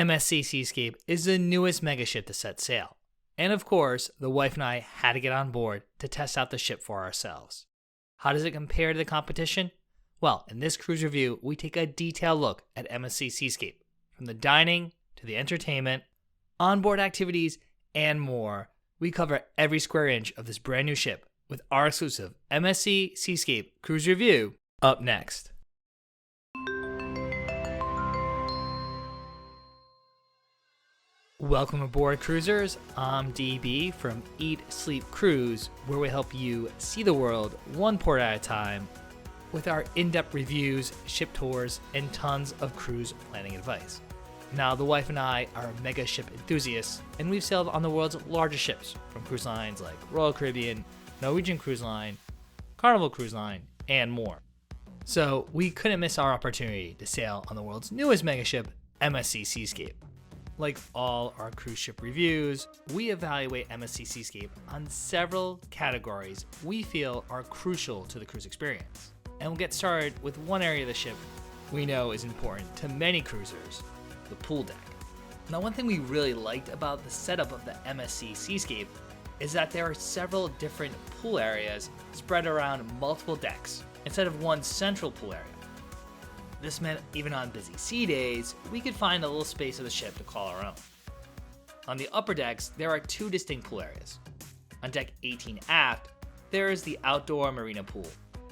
MSC Seascape is the newest megaship to set sail. And of course, the wife and I had to get on board to test out the ship for ourselves. How does it compare to the competition? Well, in this cruise review, we take a detailed look at MSC Seascape, from the dining to the entertainment, onboard activities, and more. We cover every square inch of this brand new ship with our exclusive MSC Seascape cruise review up next. Welcome aboard, cruisers. I'm DB from Eat, Sleep, Cruise, where we help you see the world one port at a time with our in-depth reviews, ship tours, and tons of cruise planning advice. Now, the wife and I are mega ship enthusiasts, and we've sailed on the world's largest ships from cruise lines like Royal Caribbean, Norwegian Cruise Line, Carnival Cruise Line, and more. So we couldn't miss our opportunity to sail on the world's newest mega ship, MSC Seascape. Like all our cruise ship reviews, we evaluate MSC Seascape on several categories we feel are crucial to the cruise experience. And we'll get started with one area of the ship we know is important to many cruisers, the pool deck. Now, one thing we really liked about the setup of the MSC Seascape is that there are several different pool areas spread around multiple decks instead of one central pool area. This meant even on busy sea days, we could find a little space of the ship to call our own. On the upper decks, there are two distinct pool areas. On deck 18 aft, there is the outdoor Marina Pool,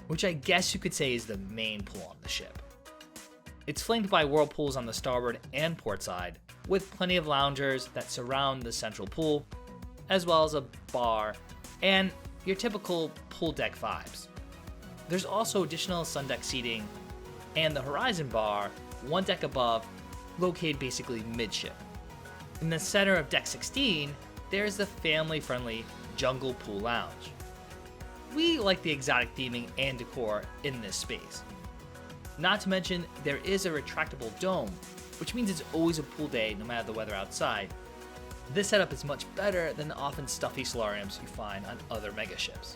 which I guess you could say is the main pool on the ship. It's flanked by whirlpools on the starboard and port side, with plenty of loungers that surround the central pool, as well as a bar and your typical pool deck vibes. There's also additional sun deck seating and the Horizon Bar, one deck above, located basically midship. In the center of deck 16, there's the family-friendly Jungle Pool Lounge. We like the exotic theming and decor in this space. Not to mention, there is a retractable dome, which means it's always a pool day no matter the weather outside. This setup is much better than the often stuffy solariums you find on other megaships.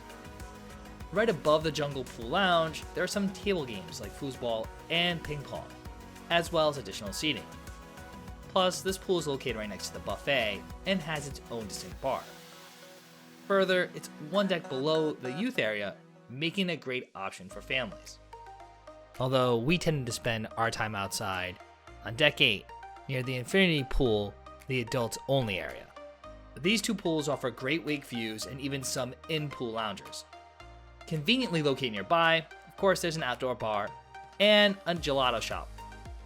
Right above the Jungle Pool Lounge, there are some table games like foosball and ping pong, as well as additional seating. Plus, this pool is located right next to the buffet and has its own distinct bar. Further, it's one deck below the youth area, making it a great option for families. Although we tended to spend our time outside on deck 8, near the Infinity Pool, the adults-only area. These two pools offer great wake views and even some in-pool loungers. Conveniently located nearby, of course, there's an outdoor bar and a gelato shop,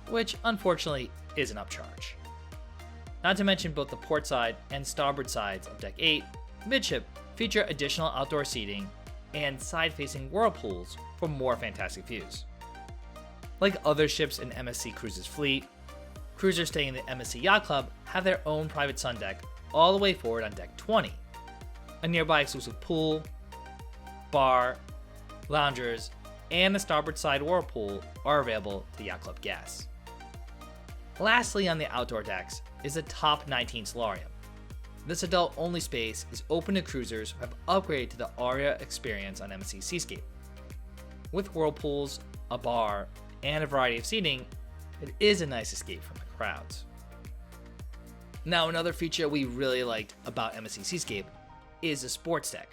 which unfortunately is an upcharge. Not to mention both the port side and starboard sides of deck 8, midship, feature additional outdoor seating and side-facing whirlpools for more fantastic views. Like other ships in MSC Cruises' fleet, cruisers staying in the MSC Yacht Club have their own private sun deck all the way forward on deck 20. A nearby exclusive pool, bar, loungers, and the starboard side whirlpool are available to Yacht Club guests. Lastly, on the outdoor decks is the top 19 solarium. This adult-only space is open to cruisers who have upgraded to the Aria experience on MSC Seascape. With whirlpools, a bar, and a variety of seating, it is a nice escape from the crowds. Now, another feature we really liked about MSC Seascape is the sports deck.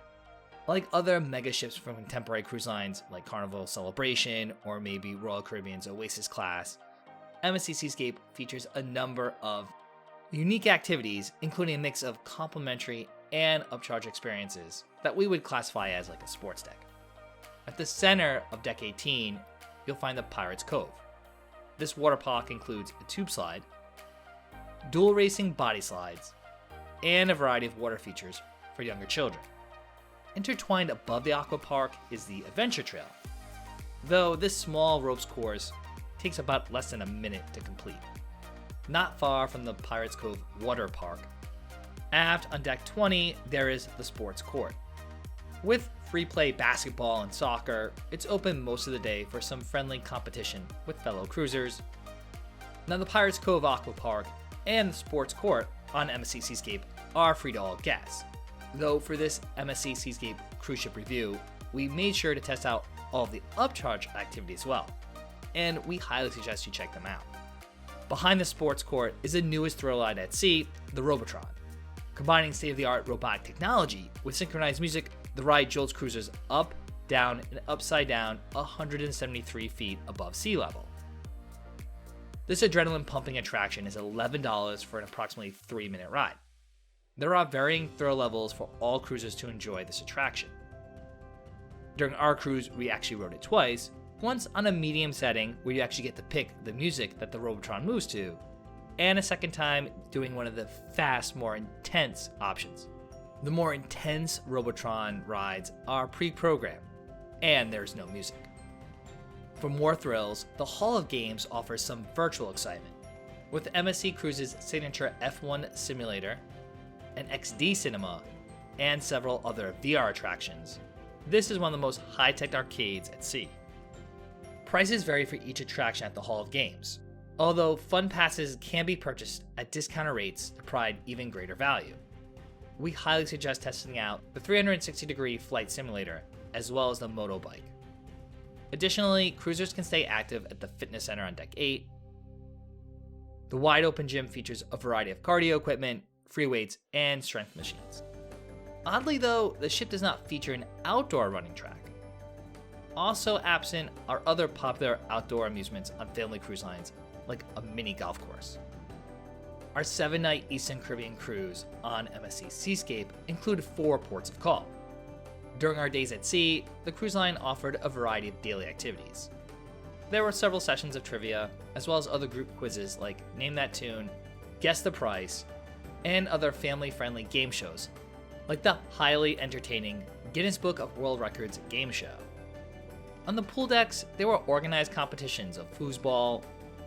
Like other mega ships from contemporary cruise lines like Carnival Celebration or maybe Royal Caribbean's Oasis class, MSC Seascape features a number of unique activities, including a mix of complimentary and upcharge experiences that we would classify as like a sports deck. At the center of deck 18, you'll find the Pirate's Cove. This water park includes a tube slide, dual racing body slides, and a variety of water features for younger children. Intertwined above the aqua park is the Adventure Trail, though this small ropes course takes about less than a minute to complete. Not far from the Pirates Cove Water Park, aft on deck 20 there is the Sports Court. With free play basketball and soccer, it's open most of the day for some friendly competition with fellow cruisers. Now, the Pirates Cove Aqua Park and the Sports Court on MSC Seascape are free to all guests. Though for this MSC Seascape cruise ship review, we made sure to test out all of the upcharge activities as well, and we highly suggest you check them out. Behind the sports court is the newest thrill ride at sea, the Robotron. Combining state-of-the-art robotic technology with synchronized music, the ride jolts cruisers up, down, and upside down 173 feet above sea level. This adrenaline-pumping attraction is $11 for an approximately 3-minute ride. There are varying thrill levels for all cruisers to enjoy this attraction. During our cruise, we actually rode it twice, once on a medium setting where you actually get to pick the music that the Robotron moves to, and a second time doing one of the fast, more intense options. The more intense Robotron rides are pre-programmed, and there's no music. For more thrills, the Hall of Games offers some virtual excitement. With MSC Cruises' signature F1 simulator, an XD cinema, and several other VR attractions, this is one of the most high-tech arcades at sea. Prices vary for each attraction at the Hall of Games, although fun passes can be purchased at discounted rates to provide even greater value. We highly suggest testing out the 360-degree flight simulator as well as the motobike. Additionally, cruisers can stay active at the fitness center on Deck 8. The wide open gym features a variety of cardio equipment, free weights, and strength machines. Oddly though, the ship does not feature an outdoor running track. Also absent are other popular outdoor amusements on family cruise lines, like a mini golf course. Our 7-night Eastern Caribbean cruise on MSC Seascape included 4 ports of call. During our days at sea, the cruise line offered a variety of daily activities. There were several sessions of trivia, as well as other group quizzes like Name That Tune, Guess the Price, and other family-friendly game shows, like the highly entertaining Guinness Book of World Records game show. On the pool decks, there were organized competitions of foosball,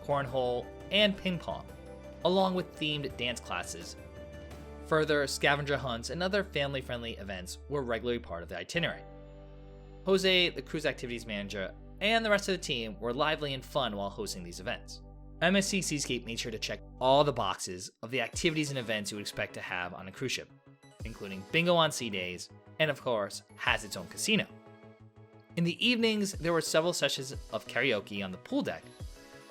cornhole, and ping pong, along with themed dance classes. Further, scavenger hunts and other family-friendly events were regularly part of the itinerary. Jose, the cruise activities manager, and the rest of the team were lively and fun while hosting these events. MSC Seascape made sure to check all the boxes of the activities and events you would expect to have on a cruise ship, including bingo on sea days, and of course, has its own casino. In the evenings, there were several sessions of karaoke on the pool deck,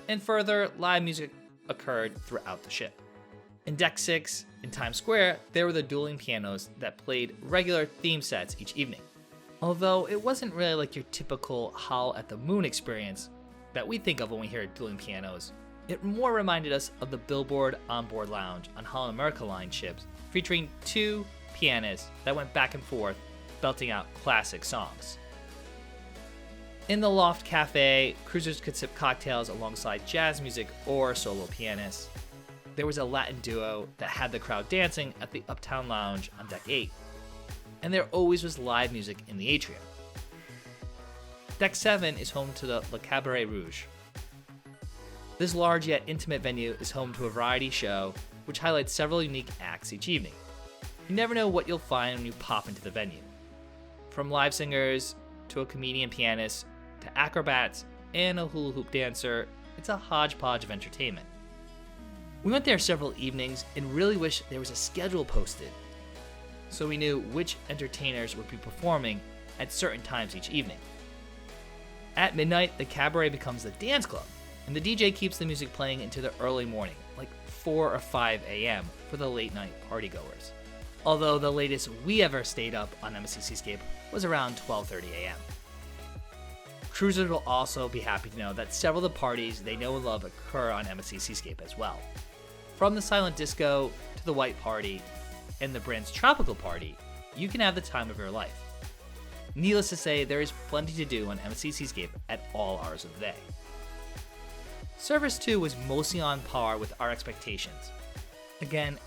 and further, live music occurred throughout the ship. In Deck 6, in Times Square, there were the dueling pianos that played regular theme sets each evening. Although it wasn't really like your typical Howl at the Moon experience that we think of when we hear dueling pianos, it more reminded us of the Billboard Onboard Lounge on Holland America Line ships, featuring 2 pianists that went back and forth, belting out classic songs. In the Loft Cafe, cruisers could sip cocktails alongside jazz music or solo pianists. There was a Latin duo that had the crowd dancing at the Uptown Lounge on Deck 8. And there always was live music in the atrium. Deck 7 is home to the Le Cabaret Rouge. This large yet intimate venue is home to a variety show which highlights several unique acts each evening. You never know what you'll find when you pop into the venue. From live singers to a comedian pianist to acrobats and a hula hoop dancer, it's a hodgepodge of entertainment. We went there several evenings and really wish there was a schedule posted, so we knew which entertainers would be performing at certain times each evening. At midnight, the cabaret becomes the dance club, and the DJ keeps the music playing into the early morning, like 4 or 5 a.m. for the late night partygoers. Although the latest we ever stayed up on MSC Seascape was around 12:30 a.m. Cruisers will also be happy to know that several of the parties they know and love occur on MSC Seascape as well. From the silent disco to the white party and the brand's tropical party, you can have the time of your life. Needless to say, there is plenty to do on MSC Seascape at all hours of the day. Service 2 was mostly on par with our expectations. Again,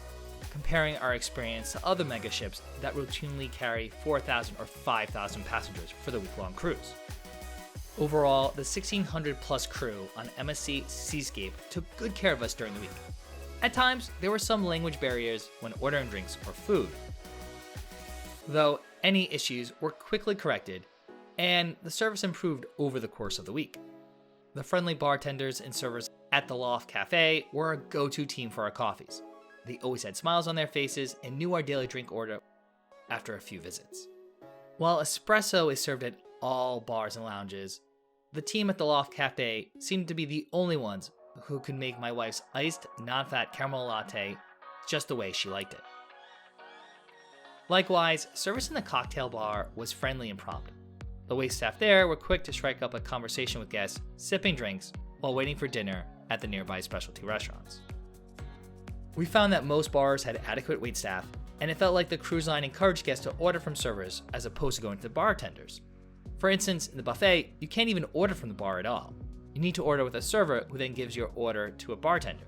comparing our experience to other megaships that routinely carry 4,000 or 5,000 passengers for the week-long cruise. Overall, the 1,600 plus crew on MSC Seascape took good care of us during the week. At times, there were some language barriers when ordering drinks or food, though any issues were quickly corrected, and the service improved over the course of the week. The friendly bartenders and servers at the Loft Cafe were a go-to team for our coffees. They always had smiles on their faces and knew our daily drink order after a few visits. While espresso is served at all bars and lounges, the team at the Loft Cafe seemed to be the only ones who could make my wife's iced, non-fat caramel latte just the way she liked it. Likewise, service in the cocktail bar was friendly and prompt. The waitstaff there were quick to strike up a conversation with guests, sipping drinks while waiting for dinner at the nearby specialty restaurants. We found that most bars had adequate waitstaff, and it felt like the cruise line encouraged guests to order from servers as opposed to going to the bartenders. For instance, in the buffet, you can't even order from the bar at all. You need to order with a server who then gives your order to a bartender.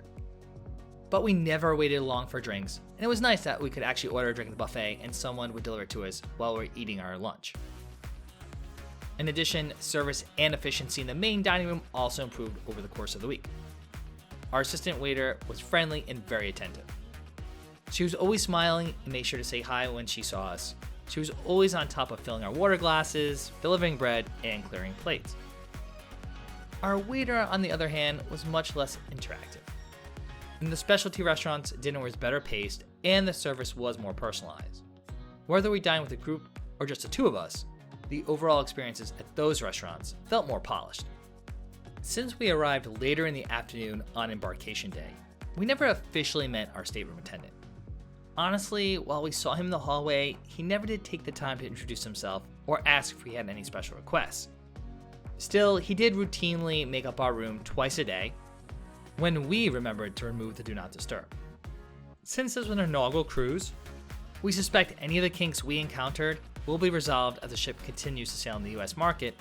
But we never waited long for drinks, and it was nice that we could actually order a drink at the buffet and someone would deliver it to us while we were eating our lunch. In addition, service and efficiency in the main dining room also improved over the course of the week. Our assistant waiter was friendly and very attentive. She was always smiling and made sure to say hi when she saw us. She was always on top of filling our water glasses, delivering bread, and clearing plates. Our waiter, on the other hand, was much less interactive. In the specialty restaurants, dinner was better paced and the service was more personalized. Whether we dined with a group or just the two of us, the overall experiences at those restaurants felt more polished. Since we arrived later in the afternoon on embarkation day, we never officially met our stateroom attendant. Honestly, while we saw him in the hallway, he never did take the time to introduce himself or ask if we had any special requests. Still, he did routinely make up our room twice a day, when we remembered to remove the Do Not Disturb. Since this was an inaugural cruise, we suspect any of the kinks we encountered will be resolved as the ship continues to sail in the US market.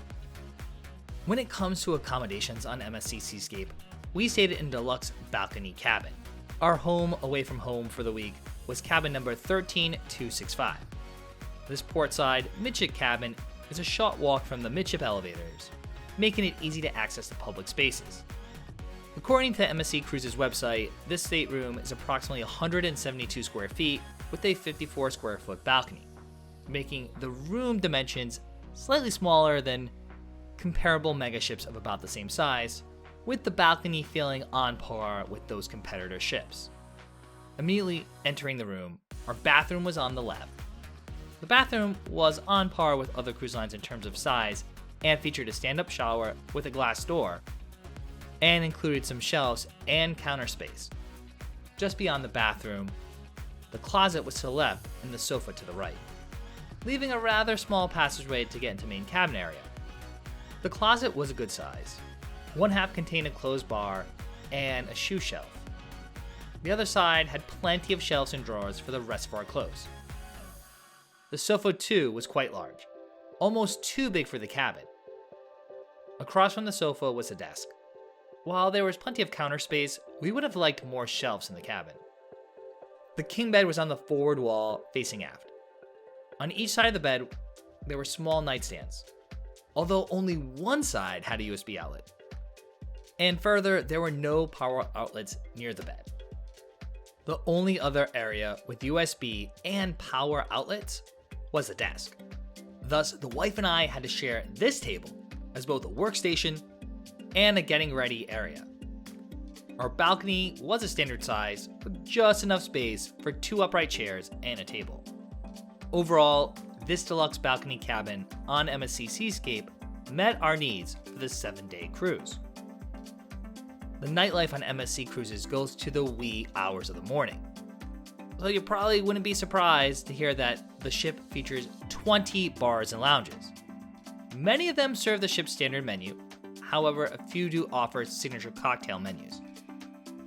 When it comes to accommodations on MSC Seascape, we stayed in a deluxe balcony cabin. Our home away from home for the week was cabin number 13265. This portside midship cabin is a short walk from the midship elevators, making it easy to access the public spaces. According to MSC Cruises' website, this stateroom is approximately 172 square feet with a 54 square foot balcony, making the room dimensions slightly smaller than comparable megaships of about the same size, with the balcony feeling on par with those competitor ships. Immediately entering the room, our bathroom was on the left. The bathroom was on par with other cruise lines in terms of size and featured a stand-up shower with a glass door, and included some shelves and counter space. Just beyond the bathroom, the closet was to the left and the sofa to the right, leaving a rather small passageway to get into main cabin area. The closet was a good size. One half contained a closed bar and a shoe shelf. The other side had plenty of shelves and drawers for the rest of our clothes. The sofa too was quite large, almost too big for the cabin. Across from the sofa was a desk. While there was plenty of counter space, we would have liked more shelves in the cabin. The king bed was on the forward wall facing aft. On each side of the bed, there were small nightstands, although only one side had a USB outlet. And further, there were no power outlets near the bed. The only other area with USB and power outlets was the desk. Thus, the wife and I had to share this table as both a workstation and a getting ready area. Our balcony was a standard size with just enough space for 2 upright chairs and a table. Overall, this deluxe balcony cabin on MSC Seascape met our needs for this 7-day cruise. The nightlife on MSC Cruises goes to the wee hours of the morning. So you probably wouldn't be surprised to hear that the ship features 20 bars and lounges. Many of them serve the ship's standard menu. However, a few do offer signature cocktail menus.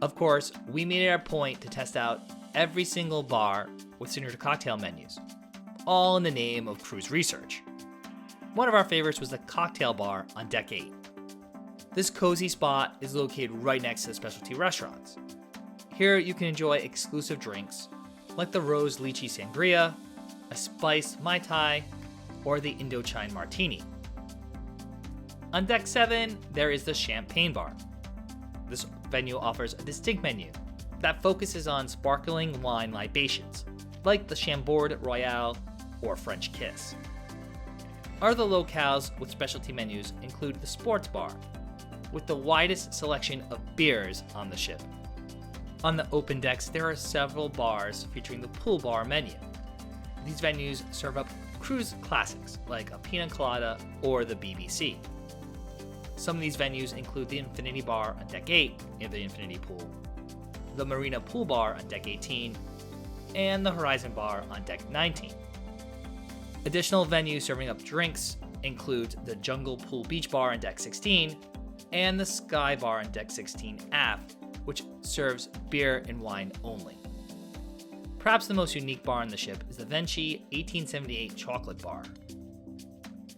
Of course, we made it our point to test out every single bar with signature cocktail menus, all in the name of cruise research. One of our favorites was the cocktail bar on Deck 8. This cozy spot is located right next to the specialty restaurants. Here you can enjoy exclusive drinks like the Rose Lychee Sangria, a spiced Mai Tai, or the Indochine Martini. On Deck 7, there is the Champagne Bar. This venue offers a distinct menu that focuses on sparkling wine libations, like the Chambord Royale or French Kiss. Other locales with specialty menus include the Sports Bar, with the widest selection of beers on the ship. On the open decks, there are several bars featuring the Pool Bar menu. These venues serve up cruise classics like a Pina Colada or the BBC. Some of these venues include the Infinity Bar on Deck 8 near the Infinity Pool, the Marina Pool Bar on Deck 18, and the Horizon Bar on Deck 19. Additional venues serving up drinks include the Jungle Pool Beach Bar on Deck 16 and the Sky Bar on Deck 16 aft, which serves beer and wine only. Perhaps the most unique bar on the ship is the Venchi 1878 Chocolate Bar.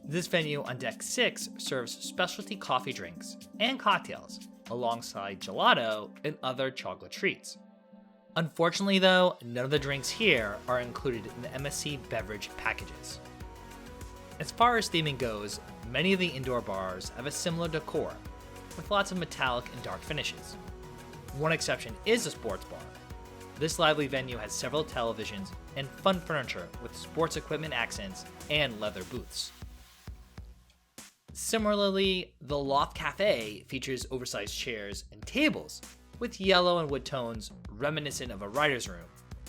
This venue on Deck 6 serves specialty coffee drinks and cocktails, alongside gelato and other chocolate treats. Unfortunately though, none of the drinks here are included in the MSC beverage packages. As far as theming goes, many of the indoor bars have a similar decor, with lots of metallic and dark finishes. One exception is the sports bar. This lively venue has several televisions and fun furniture with sports equipment accents and leather booths. Similarly, the Loft Cafe features oversized chairs and tables with yellow and wood tones reminiscent of a writer's room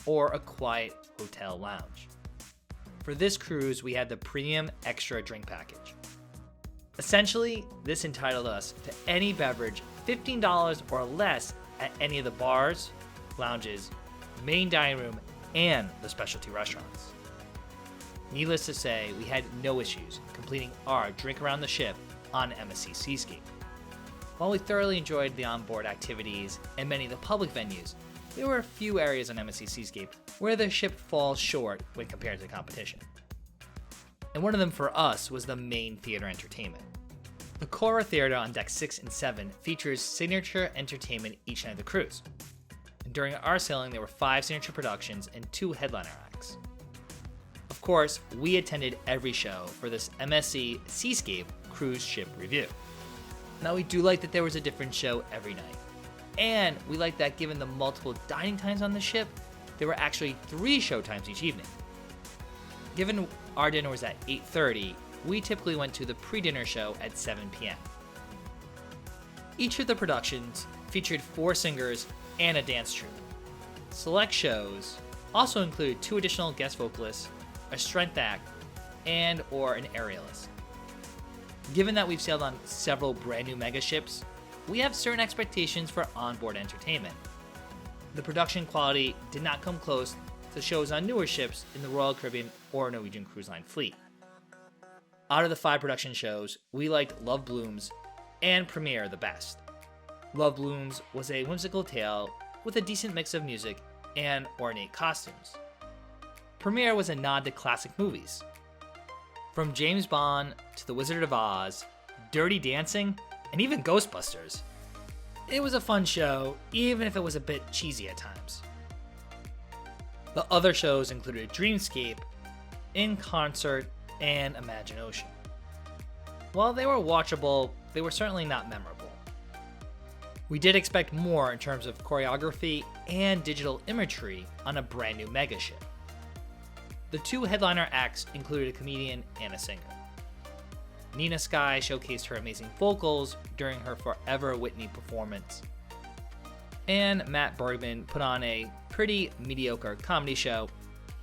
or a quiet hotel lounge. For this cruise, we had the Premium Extra Drink Package. Essentially, this entitled us to any beverage $15 or less at any of the bars, lounges, main dining room, and the specialty restaurants. Needless to say, we had no issues completing our drink around the ship on MSC Seascape. While we thoroughly enjoyed the onboard activities and many of the public venues, there were a few areas on MSC Seascape where the ship falls short when compared to the competition. And one of them for us was the main theater entertainment. The Cora Theater on Deck 6 and 7 features signature entertainment each night of the cruise. And during our sailing, there were 5 signature productions and 2 headliner acts. Of course, we attended every show for this MSC Seascape cruise ship review. Now, we do like that there was a different show every night. And we like that given the multiple dining times on the ship, there were actually 3 show times each evening. Given our dinner was at 8:30, we typically went to the pre-dinner show at 7 p.m. Each of the productions featured 4 singers and a dance troupe. Select shows also included 2 additional guest vocalists, a strength act, and or an aerialist. Given that we've sailed on several brand new mega ships, we have certain expectations for onboard entertainment. The production quality did not come close to shows on newer ships in the Royal Caribbean or Norwegian Cruise Line fleet. Out of the 5 production shows, we liked Love Blooms and Premiere the best. Love Blooms was a whimsical tale with a decent mix of music and ornate costumes. Premiere was a nod to classic movies. From James Bond to The Wizard of Oz, Dirty Dancing, and even Ghostbusters. It was a fun show, even if it was a bit cheesy at times. The other shows included Dreamscape, In Concert, and Imagine Ocean. While they were watchable, they were certainly not memorable. We did expect more in terms of choreography and digital imagery on a brand new mega ship. The 2 headliner acts included a comedian and a singer. Nina Sky showcased her amazing vocals during her Forever Whitney performance. And Matt Bergman put on a pretty mediocre comedy show,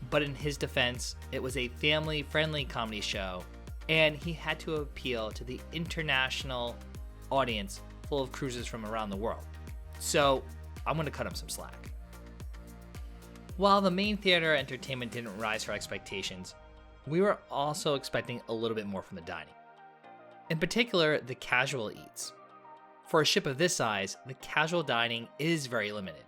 but in his defense, it was a family-friendly comedy show, and he had to appeal to the international audience full of cruisers from around the world. So I'm going to cut him some slack. While the main theater entertainment didn't rise to our expectations, we were also expecting a little bit more from the dining. In particular, the casual eats. For a ship of this size, the casual dining is very limited.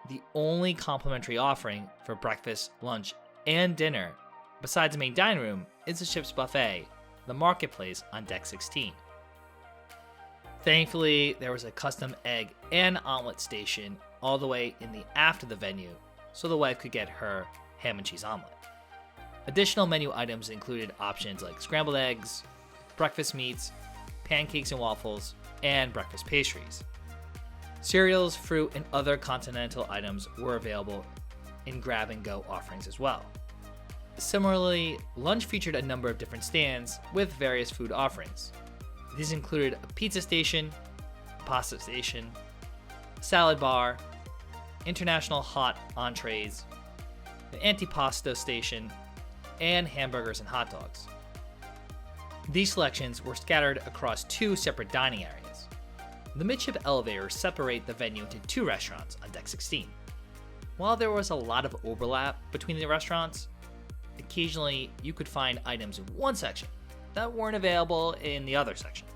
The only complimentary offering for breakfast, lunch, and dinner, besides the main dining room, is the ship's buffet, the Marketplace on Deck 16. Thankfully, there was a custom egg and omelet station all the way in the aft of the venue, so the wife could get her ham and cheese omelet. Additional menu items included options like scrambled eggs, breakfast meats, pancakes and waffles, and breakfast pastries. Cereals, fruit, and other continental items were available in grab-and-go offerings as well. Similarly, lunch featured a number of different stands with various food offerings. These included a pizza station, a pasta station, salad bar, international hot entrees, an antipasto station, and hamburgers and hot dogs. These selections were scattered across 2 separate dining areas. The midship elevators separate the venue into 2 restaurants on Deck 16. While there was a lot of overlap between the restaurants, occasionally you could find items in one section that weren't available in the other section.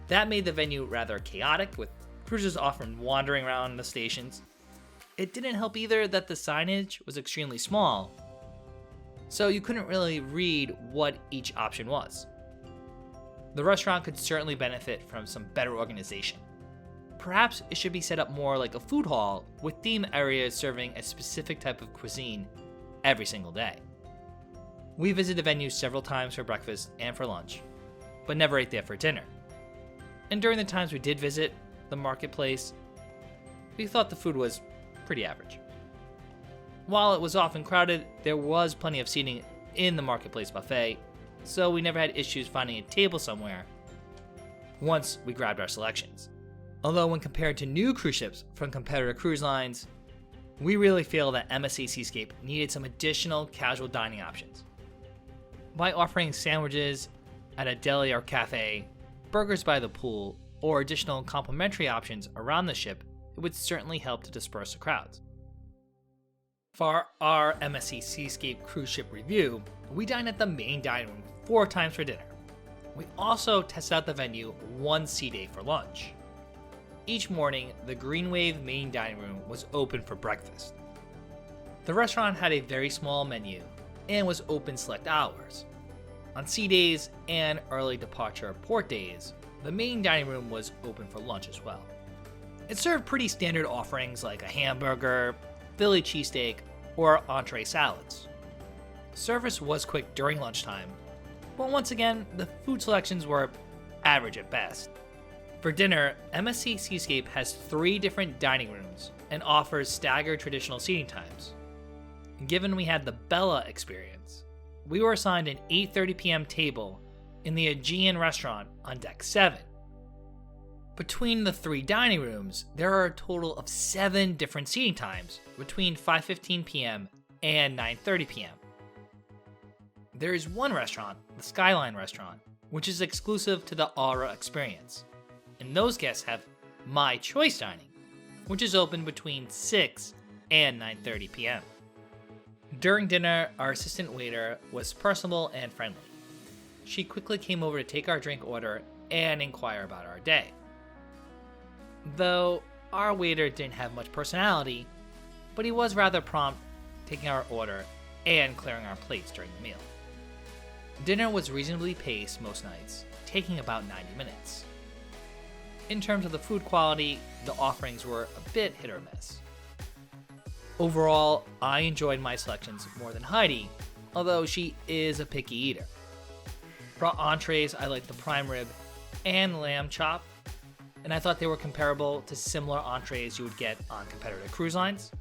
That made the venue rather chaotic, with cruisers often wandering around the stations. It didn't help either that the signage was extremely small, so you couldn't really read what each option was. The restaurant could certainly benefit from some better organization. Perhaps it should be set up more like a food hall, with theme areas serving a specific type of cuisine every single day. We visited the venue several times for breakfast and for lunch, but never ate there for dinner. And during the times we did visit the marketplace, we thought the food was pretty average. While it was often crowded, there was plenty of seating in the marketplace buffet, so we never had issues finding a table somewhere once we grabbed our selections. Although when compared to new cruise ships from competitor cruise lines, we really feel that MSC Seascape needed some additional casual dining options. By offering sandwiches at a deli or cafe, burgers by the pool, or additional complimentary options around the ship, it would certainly help to disperse the crowds. For our MSC Seascape cruise ship review, we dined at the main dining room 4 times for dinner. We also tested out the venue one sea day for lunch. Each morning, the Green Wave main dining room was open for breakfast. The restaurant had a very small menu and was open select hours. On sea days and early departure port days, the main dining room was open for lunch as well. It served pretty standard offerings like a hamburger, Philly cheesesteak, or entree salads. Service was quick during lunchtime, but once again, the food selections were average at best. For dinner, MSC Seascape has 3 different dining rooms and offers staggered traditional seating times. Given we had the Bella experience, we were assigned an 8:30 p.m. table in the Aegean restaurant on Deck 7. Between the 3 dining rooms, there are a total of 7 different seating times between 5:15 p.m. and 9:30 p.m. There is one restaurant, the Skyline restaurant, which is exclusive to the Aura experience, and those guests have My Choice Dining, which is open between 6 and 9:30 p.m. During dinner, our assistant waiter was personable and friendly. She quickly came over to take our drink order and inquire about our day. Though our waiter didn't have much personality, but he was rather prompt, taking our order and clearing our plates during the meal. Dinner was reasonably paced most nights, taking about 90 minutes. In terms of the food quality, the offerings were a bit hit or miss. Overall, I enjoyed my selections more than Heidi, although she is a picky eater. For entrees, I liked the prime rib and lamb chop, and I thought they were comparable to similar entrees you would get on competitor cruise lines.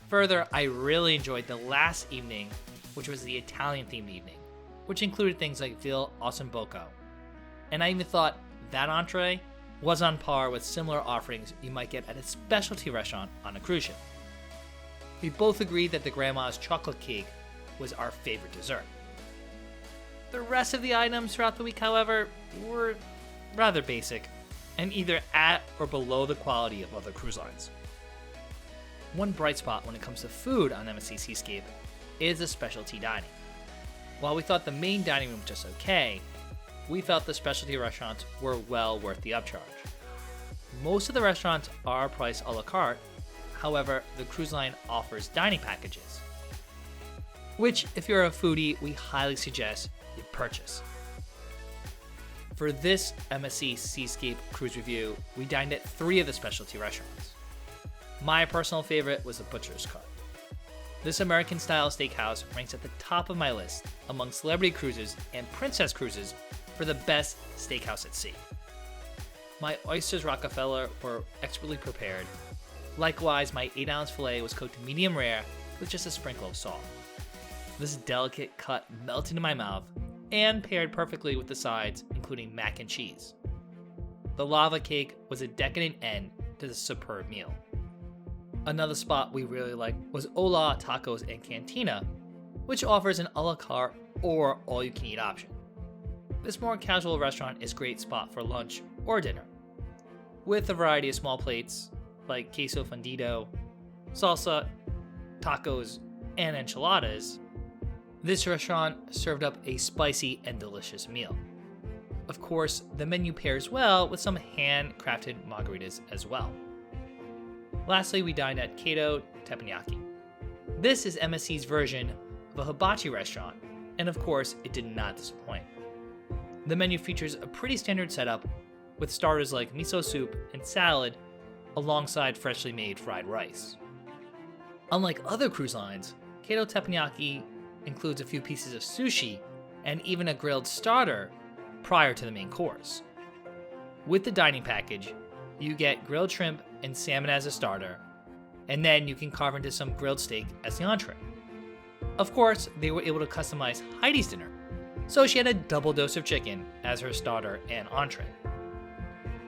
Further, I really enjoyed the last evening, which was the Italian-themed evening, which included things like veal ossobuco, and I even thought that entree was on par with similar offerings you might get at a specialty restaurant on a cruise ship. We both agreed that the grandma's chocolate cake was our favorite dessert. The rest of the items throughout the week, however, were rather basic and either at or below the quality of other cruise lines. One bright spot when it comes to food on MSC Seascape is the specialty dining. While we thought the main dining room was just okay, we felt the specialty restaurants were well worth the upcharge. Most of the restaurants are priced a la carte, however, the cruise line offers dining packages, which, if you're a foodie, we highly suggest you purchase. For this MSC Seascape cruise review, we dined at 3 of the specialty restaurants. My personal favorite was the Butcher's Cut. This American-style steakhouse ranks at the top of my list among Celebrity Cruises and Princess Cruises for the best steakhouse at sea. My oysters Rockefeller were expertly prepared. Likewise, my 8-ounce filet was cooked medium rare with just a sprinkle of salt. This delicate cut melted in my mouth and paired perfectly with the sides, including mac and cheese. The lava cake was a decadent end to this superb meal. Another spot we really liked was Hola Tacos and Cantina, which offers an a la carte or all-you-can-eat option. this more casual restaurant is a great spot for lunch or dinner. With a variety of small plates like queso fundido, salsa, tacos, and enchiladas, this restaurant served up a spicy and delicious meal. Of course, the menu pairs well with some handcrafted margaritas as well. Lastly, we dined at Kato Teppanyaki. This is MSC's version of a hibachi restaurant, and of course, it did not disappoint. The menu features a pretty standard setup with starters like miso soup and salad alongside freshly made fried rice. Unlike other cruise lines, Kato Teppanyaki includes a few pieces of sushi and even a grilled starter prior to the main course. With the dining package, you get grilled shrimp and salmon as a starter, and then you can carve into some grilled steak as the entree. Of course, they were able to customize Heidi's dinner, so she had a double dose of chicken as her starter and entree.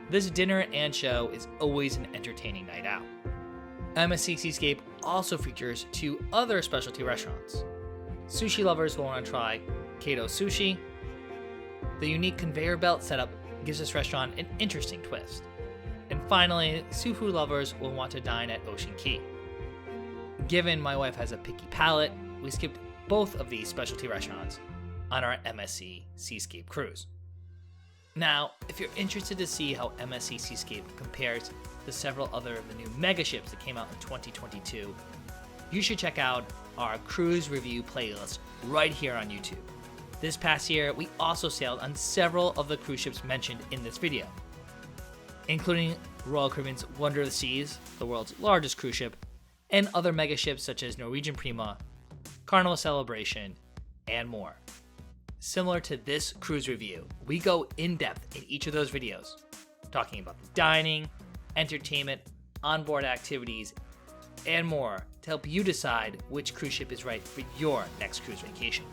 This dinner and show is always an entertaining night out. MSC Seascape also features 2 other specialty restaurants. Sushi lovers will want to try Kato Sushi. The unique conveyor belt setup gives this restaurant an interesting twist. And finally, seafood lovers will want to dine at Ocean Key. Given my wife has a picky palate, we skipped both of these specialty restaurants on our MSC Seascape cruise. Now, if you're interested to see how MSC Seascape compares to several other of the new mega ships that came out in 2022, you should check out our cruise review playlist right here on YouTube. This past year, we also sailed on several of the cruise ships mentioned in this video, including Royal Caribbean's Wonder of the Seas, the world's largest cruise ship, and other mega ships such as Norwegian Prima, Carnival Celebration, and more. Similar to this cruise review, we go in depth in each of those videos, talking about the dining, entertainment, onboard activities, and more to help you decide which cruise ship is right for your next cruise vacation.